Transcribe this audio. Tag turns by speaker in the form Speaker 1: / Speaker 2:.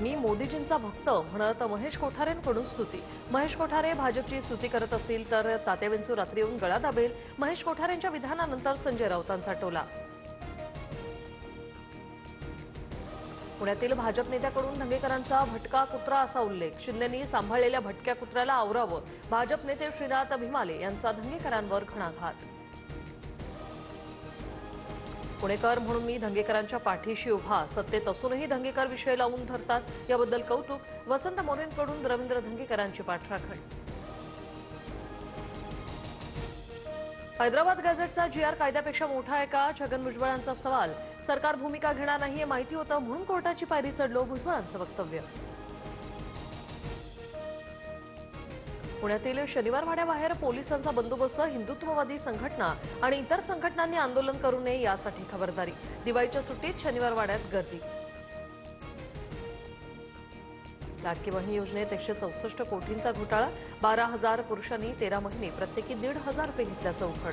Speaker 1: मी मोदीजींचा भक्त म्हणत महेश कोठारेंकडून स्तुती। महेश कोठारे भाजपची स्तुती करत असतील तर तात्या विंचू रात्री येऊन गळा दाबेल। महेश कोठारेंच्या विधानानंतर संजय राऊतांचा टोला। पुण्यातील भाजप नेत्याकडून धंगेकरांचा भटका कुत्रा असा उल्लेख। शिंदेंनी सांभाळलेल्या भटक्या कुत्र्याला आवरावं। भाजप नेते श्रीनाथ भिमाले यांचा धंगेकरांवर घणाघात। पुणेकर म्हणून मी धंगेकरांच्या पाठीशी उभा। सत्तेत असूनही धंगेकर विषय लावून धरतात याबद्दल कौतुक। वसंत मोरेंकडून रवींद्र धंगेकरांची पाठराखण। हैदराबाद गॅझेटचा GR कायद्यापेक्षा मोठा आहे का? छगन भुजबळांचा सवाल। सरकार भूमिका घेणार नाही हे माहिती होतं म्हणून कोर्टाची पायरी चढलो, भुजबळांचं वक्तव्य। पुण्यातील शनिवार वाड्याबाहेर पोलिसांचा बंदोबस्त। हिंदुत्ववादी संघटना आणि इतर संघटनांनी आंदोलन करू नये यासाठी खबरदारी। दिवाळीच्या सुट्टीत शनिवार वाड्यात गर्दी। लाडकी बहीण योजनेत 164 कोटींचा घोटाळा। 12,000 पुरुषांनी 13 महिने प्रत्येकी 1,500 रुपये घेतल्याचं उघड।